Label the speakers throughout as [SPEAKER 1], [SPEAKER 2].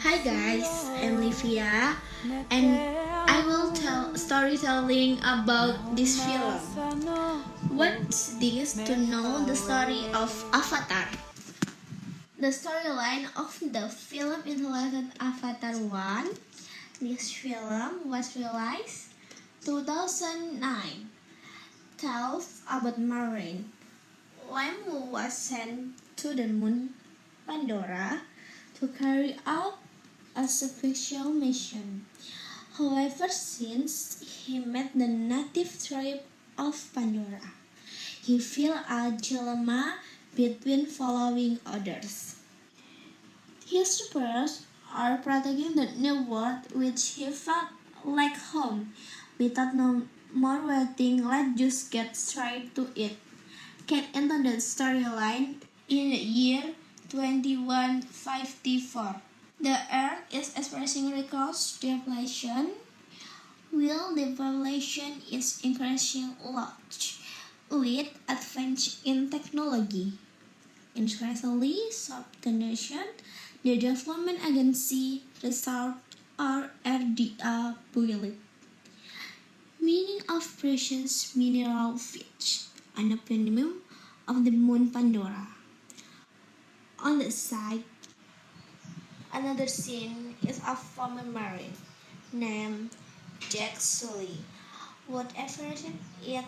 [SPEAKER 1] Hi guys, I'm Livia and I will tell storytelling about this film. What's this to know the story of Avatar? The storyline of the film entitled Avatar 1. This film was released 2009. Tells about Marine Lam who was sent to the moon Pandora to carry out a special mission. However, since he met the native tribe of Pandora, he felt a dilemma between following orders. His superiors are protecting the new world which he felt like home. Without no more waiting, let's just get straight to it. Get into the storyline in the year 2154. The Earth is experiencing record depletion, while the population is increasing large, with advance in technology. Increasingly, subordination, the Development Agency Resort or RDA built, meaning of precious mineral fish, an eponym of the moon Pandora. On the side, another scene is a former marine named Jack Sully. Whatever it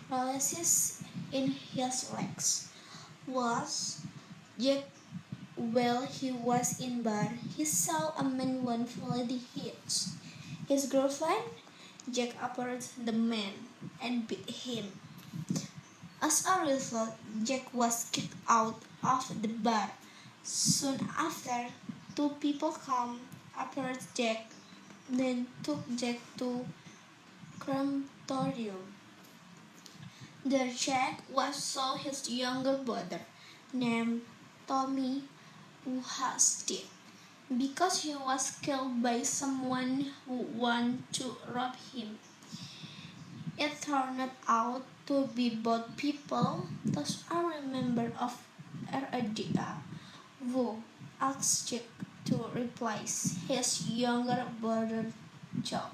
[SPEAKER 1] paralysis in his legs was Jack while he was in bar. He saw a man wrongfully hit his girlfriend. Jack approached the man and beat him. As a result, Jack was kicked out of the bar. Soon after, two people come approached Jack, then took Jack to crematorium. There Jack was saw his younger brother, named Tommy, who has died because he was killed by someone who wanted to rob him. It turned out to be both people, thus are a member of RADA, who asked Jack to replace his younger brother Joe.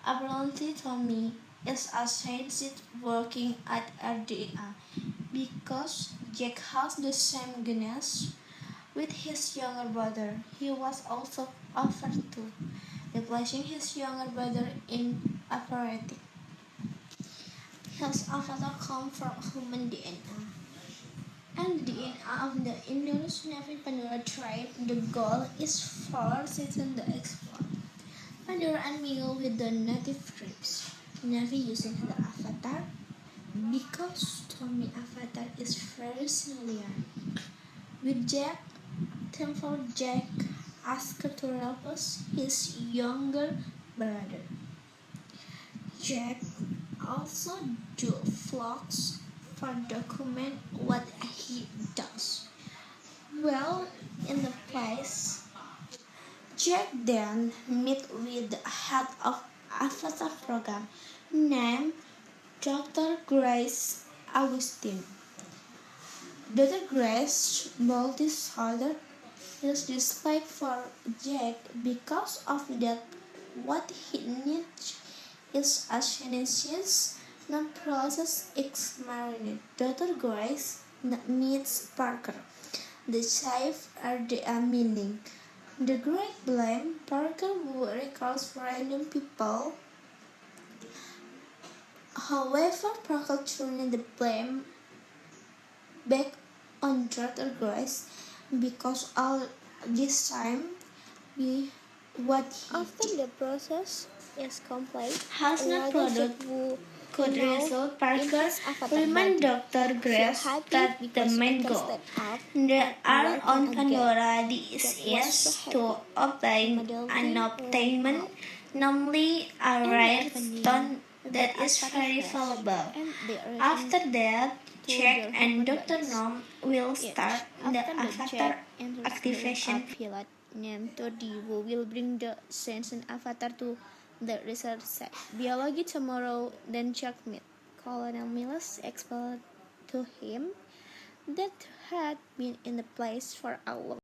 [SPEAKER 1] Apparently, Tommy is assigned working at RDA because Jack has the same genes with his younger brother. He was also offered to replacing his younger brother in operating. His avatar comes from human DNA and the DNA of the Indonesian Navy Pandora tribe. The goal is for Satan to explore Pandora and mingle with the native tribes. Navy using the avatar because Tommy avatar is very similar with Jack. Therefore, Jack asked to replace his younger brother. Jack also do vlogs for document what he does. Well, in the place, Jack then meet with the head of Avatar program named Dr. Grace Augustine. Dr. Grace multi-shoulder is dislike for Jack because of that what he needs is ascendancies, not process ex-marine. Dr. Grace meets Parker. The chief are the meaning. The great blame Parker who recalls random people. However, Parker turned the blame back on Dr. Grace because all this time what he
[SPEAKER 2] After the process is complete,
[SPEAKER 1] has not product could result. Parker
[SPEAKER 2] avatar
[SPEAKER 1] remind Dr. Grace that the main goal there are on Pandora is to obtain an obtainment, namely a rare stone that is very valuable. After that, Jack and Dr. Nom will start the avatar activation.
[SPEAKER 2] Pilot named Toddy who will bring the sentient avatar to the research site. Biology tomorrow, then Jack met Colonel Mills explained to him that had been in the place for a long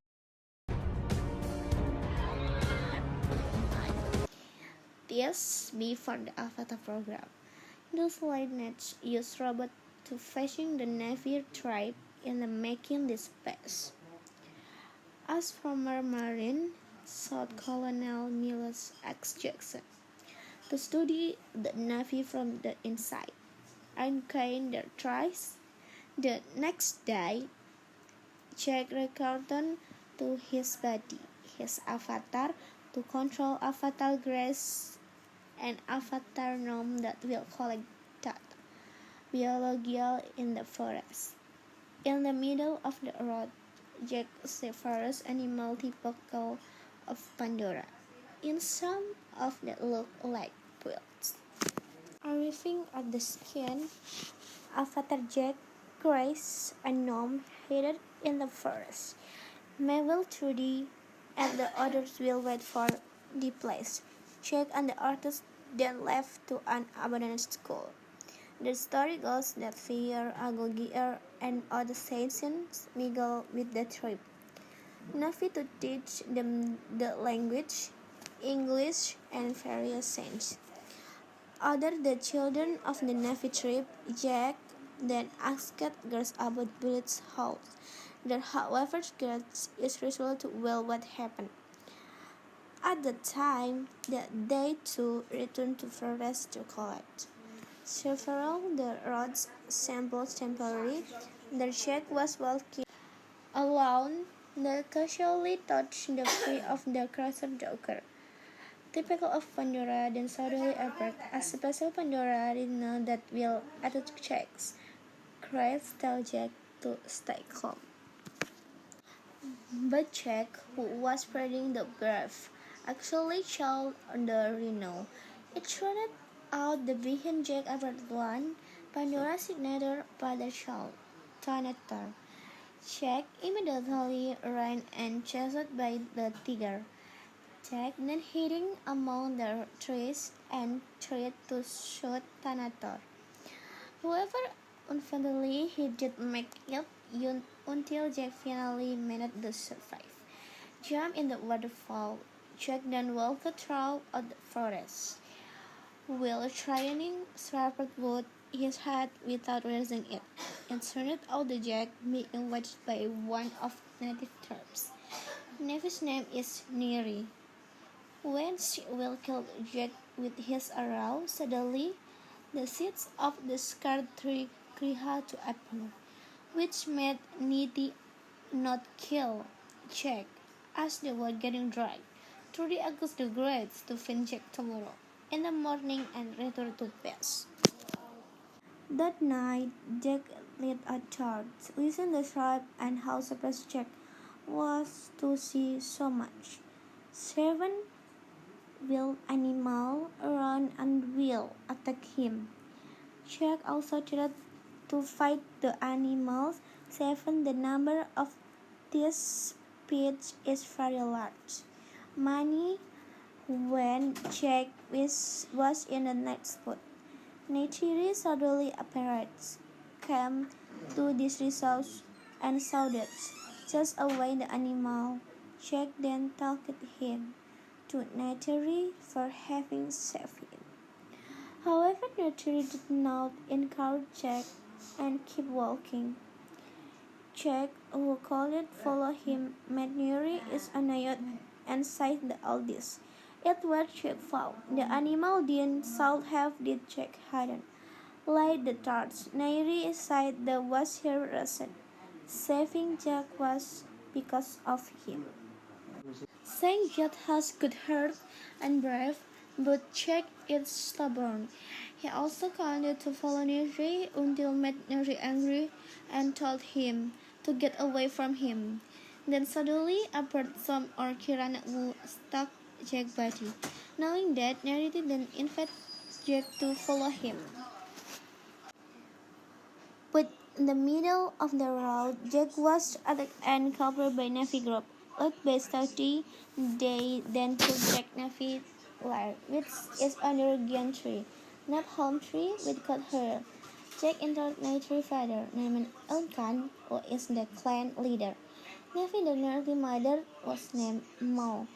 [SPEAKER 2] TSB for the Avatar program. Those lineage used robots to fashion the Na'vi tribe in the making this base. As former Marine, South Colonel Miles X. Jackson, to study the Na'vi from the inside and gain their trace. The next day, Jack returned to his body, his avatar, to control Avatar Grace and Avatar Gnome that will collect data biological in the forest. In the middle of the road, Jack sees animal typical of Pandora, in some of that look like quills. Arriving at the skin, Avatar Jack, Grace, and Gnome hidden in the forest. Mabel, Trudy, and the others will wait for the place. Jack and the artist then left to an abandoned school. The story goes that Fear, Agogir, and other Saiyans mingle with the tribe Na'vi to teach them the language, English, and various signs. Other the children of the Na'vi tribe, Jack then asked Grace about Bullet's house. That however Grace is resolved to well what happened. At the time that they too returned to forest to collect several the rods samples temporarily. The Jack was walking alone, that casually touched the feet of the crusher Joker. Typical of Pandora, then suddenly appeared a special Pandora didn't know that will attach checks. Grace tell Jack to stay calm. But Jack, who was spreading the graph, actually showed the rhino. It turned out the behind Jack appeared one, Pandora's signature father child, Thanator. Jack immediately ran and chased by the tiger. Jack then hiding among the trees and tried to shoot Thanator. However, unfortunately, he did make it until Jack finally managed to survive. Jump in the waterfall, Jack then walked through the forest. While trying sharpened wood his head without raising it, and turned out the Jack being watched by one of the native tribes. Navy's name is Neri. When she will kill Jack with his arrow, suddenly the seeds of the scarred tree grew to appear, which made Niti not kill Jack as they were getting dry. Trudy accused the Greats to find Jack tomorrow in the morning and return to base. That night, Jack lit a torch, within the tribe and how surprised Jack was to see so much. 7 wild animals around and will attack him. Jack also tried to fight the animals. 7 The number of these species is very large. Many when Jack was in the night spot. Neytiri suddenly appeared, came to this resource and saw that just away the animal. Jack then thanked him to Neytiri for having saved him. However, Neytiri did not encourage Jack and keep walking. Jack, who called follow him, made Neytiri is annoyed and said the oldest. It was Jack's fault. The animal didn't should have did Jack hadn't. Light the torch. Neytiri said that was her reason. Saving Jack was because of him. Saying Jack has good heart and brave, but Jack is stubborn. He also continued to follow Neytiri until made Neytiri angry and told him to get away from him. Then suddenly appeared some Orkiran who stalked Jack's body. Knowing that, Neytiri then invited Jack to follow him. But in the middle of the road, Jack was attacked and captured by Na'vi group. Led by Stealthy, they then took Jack Na'vi lair, which is under a giant tree, not home tree with cut hair. Jack entered Neytiri's father, named Elkan, who is the clan leader. Na'vi, the Neytiri mother, was named Mo.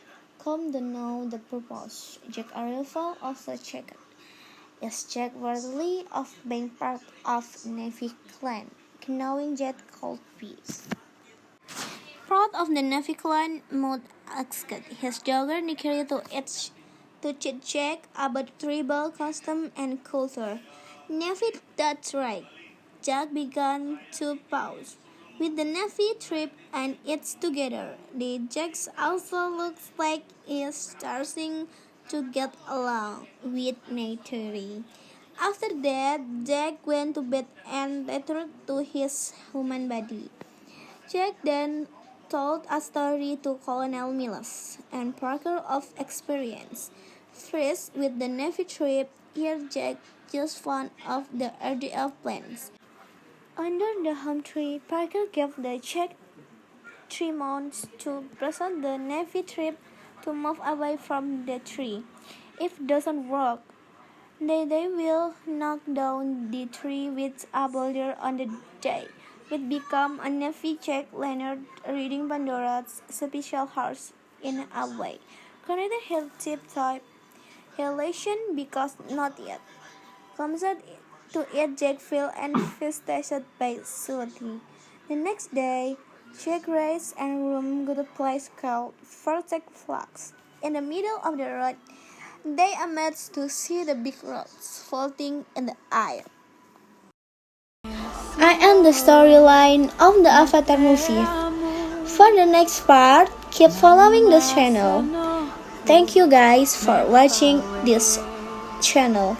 [SPEAKER 2] come to know the purpose. Jack Arrival also checked. Is Jack worthy of being part of Navy clan? Knowing Jack cold peace. Proud of the Navy clan, Maud asked his daughter Nikki to teach Jack about tribal custom and culture. Navy, that's right. Jack began to pause. With the Navy trip and it's together, the Jack also looks like he's starting to get along with nature. After that, Jack went to bed and returned to his human body. Jack then told a story to Colonel Miles and Parker of experience. First, with the Navy trip, here Jack just fond of the idea of plans. Under the home tree, Parker gave the Jack 3 months to present the Navy trip to move away from the tree. If it doesn't work, they will knock down the tree with a boulder on the day. It become a Navy Jack Leonard reading Pandora's special horse in a way. Connected her tip-top relation because not yet. Comes out to eat Jack feel and feasted by Sully. The next day, Jack raised and room to a place called Vortex Flux. In the middle of the road, they amazed to see the big rods floating in the air. I end the storyline of the Avatar movie. For the next part, keep following this channel. Thank you guys for watching this channel.